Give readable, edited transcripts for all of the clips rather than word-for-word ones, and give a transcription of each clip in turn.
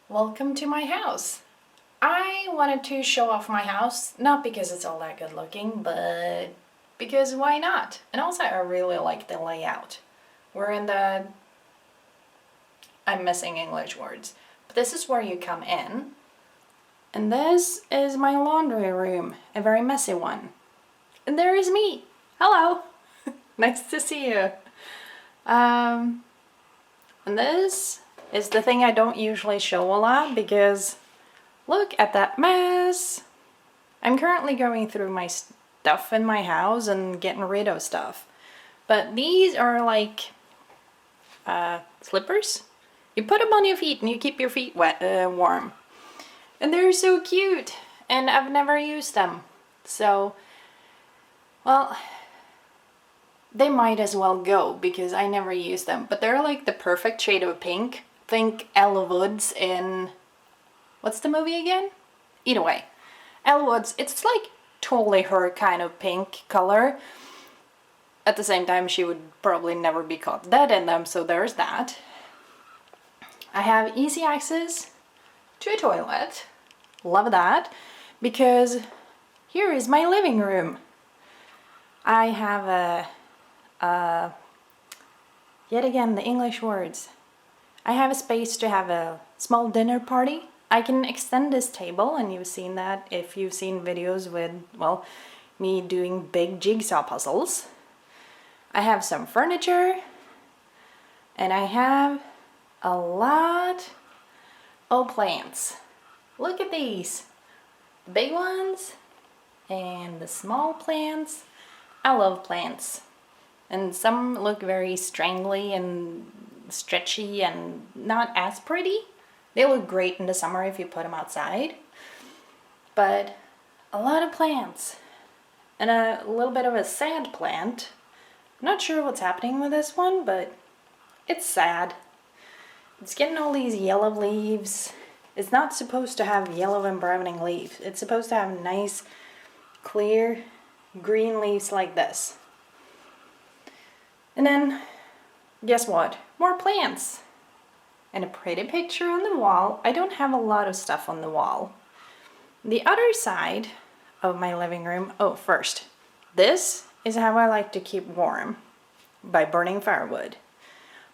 Welcome to my house. I wanted to show off my house, not because it's all that good looking, but because why not? And also I really like the layout. We're in the... I'm missing English words. But this is where you come in. And this is my laundry room, a very messy one. And there is me. Hello. Nice to see you. And this is the thing I don't usually show a lot because look at that mess. I'm currently going through my stuff in my house and getting rid of stuff. But these are like slippers. You put them on your feet and you keep your feet warm. And they're so cute. And I've never used them. So, well, they might as well go because I never use them. But they're like the perfect shade of pink. Think Elle Woods in... What's the movie again? Either way. Elle Woods, it's like totally her kind of pink color. At the same time, she would probably never be caught dead in them, so there's that. I have easy access to a toilet. Love that. Because here is my living room. I have yet again, the English words. I have a space to have a small dinner party. I can extend this table, and you've seen that if you've seen videos with, well, me doing big jigsaw puzzles. I have some furniture, and I have a lot of plants. Look at these. The big ones and the small plants. I love plants. And some look very strangly and stretchy and not as pretty. They look great in the summer if you put them outside. But a lot of plants. And a little bit of a sad plant. I'm not sure what's happening with this one, but it's sad. It's getting all these yellow leaves. It's not supposed to have yellow and browning leaves. It's supposed to have nice, clear, green leaves like this. And then, guess what? More plants. And a pretty picture on the wall. I don't have a lot of stuff on the wall. The other side of my living room, first, this is how I like to keep warm, by burning firewood.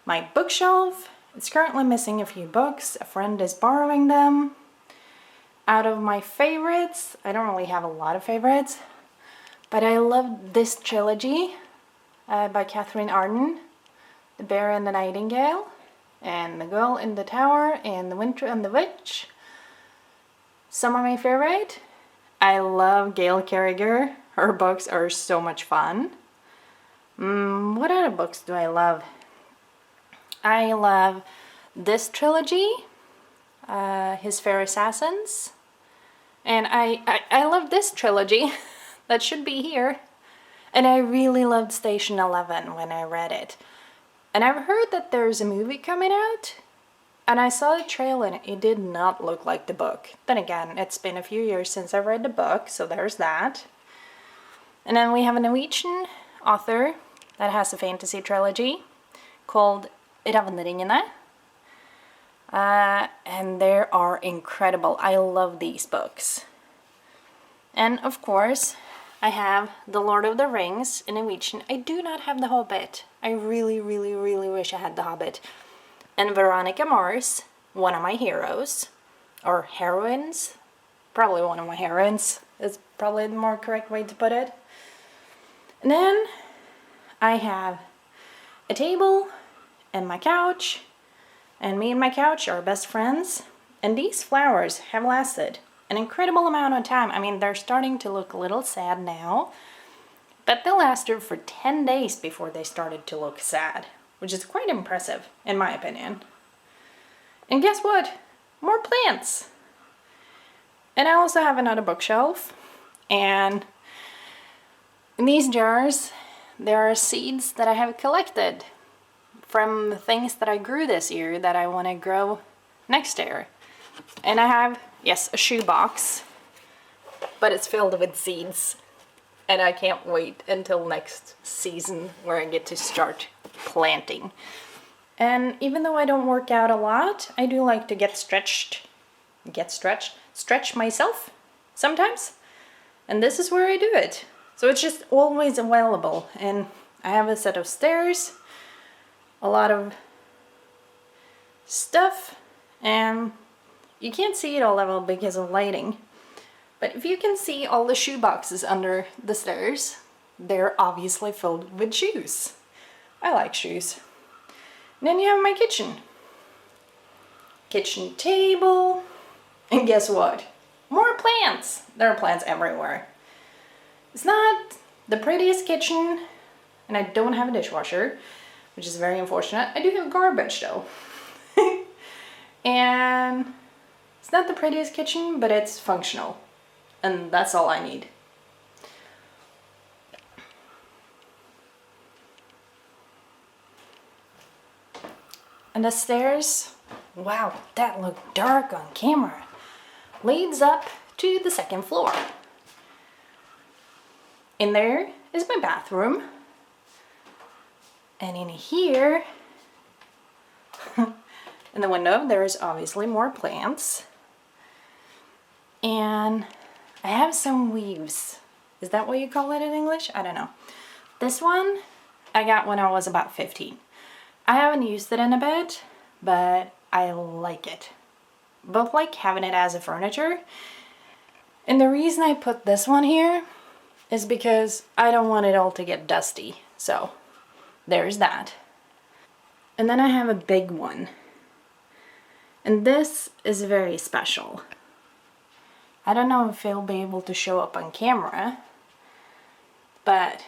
My bookshelf, it's currently missing a few books. A friend is borrowing them. Out of my favorites, I don't really have a lot of favorites, but I love this trilogy by Catherine Arden, The Bear and the Nightingale, and The Girl in the Tower, and The Winter and the Witch. Some of my favorite. I love Gail Carriger. Her books are so much fun. What other books do I love? I love this trilogy, His Fair Assassins. And I love this trilogy. That should be here. And I really loved Station 11 when I read it. And I've heard that there's a movie coming out. And I saw the trailer and it did not look like the book. Then again, it's been a few years since I've read the book, so there's that. And then we have a Norwegian author that has a fantasy trilogy called Ravneringene. And they are incredible. I love these books. And of course, I have The Lord of the Rings in Norwegian. I do not have The Hobbit. I really, really, really wish I had The Hobbit. And Veronica Mars, one of my heroes. Or heroines. Probably one of my heroines is probably the more correct way to put it. And then I have a table and my couch. And me and my couch are best friends. And these flowers have lasted an incredible amount of time. I mean, they're starting to look a little sad now, but they lasted for 10 days before they started to look sad, which is quite impressive, in my opinion. And guess what? More plants. And I also have another bookshelf, and in these jars, there are seeds that I have collected from things that I grew this year that I want to grow next year. And I have, yes, a shoebox, but it's filled with seeds. And I can't wait until next season where I get to start planting. And even though I don't work out a lot, I do like to stretch myself sometimes. And this is where I do it. So it's just always available. And I have a set of stairs, a lot of stuff, and you can't see it all level because of lighting. But if you can see all the shoe boxes under the stairs, they're obviously filled with shoes. I like shoes. And then you have my kitchen. Kitchen table. And guess what? More plants. There are plants everywhere. It's not the prettiest kitchen, and I don't have a dishwasher, which is very unfortunate. I do have garbage though. And it's not the prettiest kitchen, but it's functional. And that's all I need. And the stairs, wow, that looked dark on camera, leads up to the second floor. In there is my bathroom. And in here, in the window, there is obviously more plants. And I have some weaves. Is that what you call it in English? I don't know. This one I got when I was about 15. I haven't used it in a bit, but I like it. Both like having it as a furniture. And the reason I put this one here is because I don't want it all to get dusty. So there's that. And then I have a big one. And this is very special. I don't know if it'll be able to show up on camera, but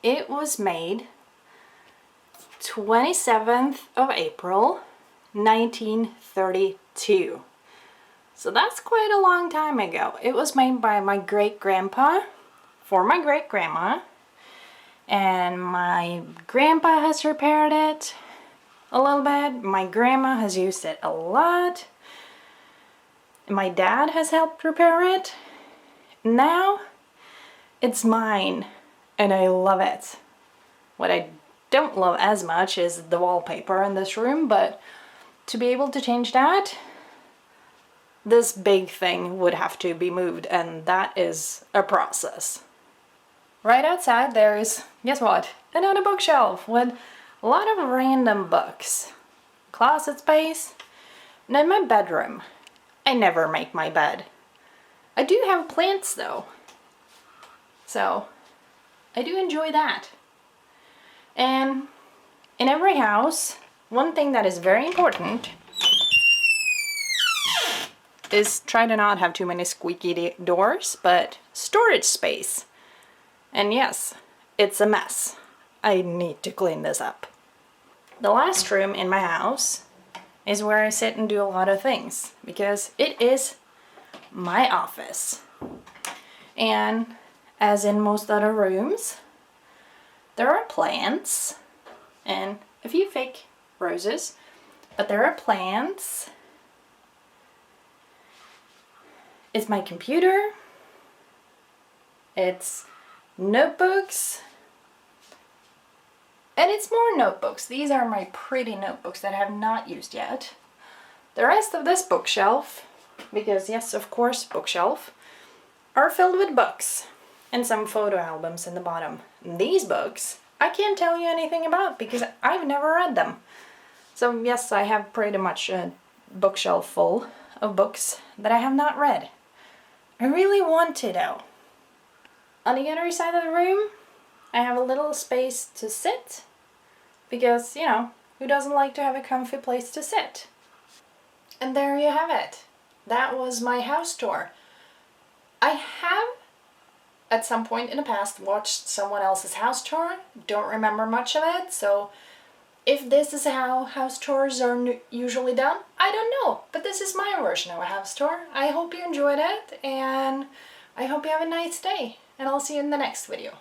it was made 27th of April, 1932. So that's quite a long time ago. It was made by my great-grandpa for my great-grandma, and my grandpa has repaired it a little bit. My grandma has used it a lot. My dad has helped repair it. Now it's mine and I love it. What I don't love as much is the wallpaper in this room, but to be able to change that, this big thing would have to be moved, and that is a process. Right outside there is, guess what, another bookshelf with a lot of random books. Closet space. And in my bedroom, I never make my bed. I do have plants though, so I do enjoy that. And in every house, one thing that is very important is try to not have too many squeaky doors, but storage space. And yes, it's a mess. I need to clean this up. The last room in my house is where I sit and do a lot of things because it is my office. And as in most other rooms, there are plants and a few fake roses, but there are plants. It's my computer. It's notebooks. And it's more notebooks. These are my pretty notebooks that I have not used yet. The rest of this bookshelf, because yes, of course, bookshelf, are filled with books and some photo albums in the bottom. And these books, I can't tell you anything about because I've never read them. So yes, I have pretty much a bookshelf full of books that I have not read. I really want to though. On the other side of the room, I have a little space to sit because, you know, who doesn't like to have a comfy place to sit? And there you have it. That was my house tour. I have, at some point in the past, watched someone else's house tour. Don't remember much of it, so if this is how house tours are usually done, I don't know. But this is my version of a house tour. I hope you enjoyed it, and I hope you have a nice day. And I'll see you in the next video.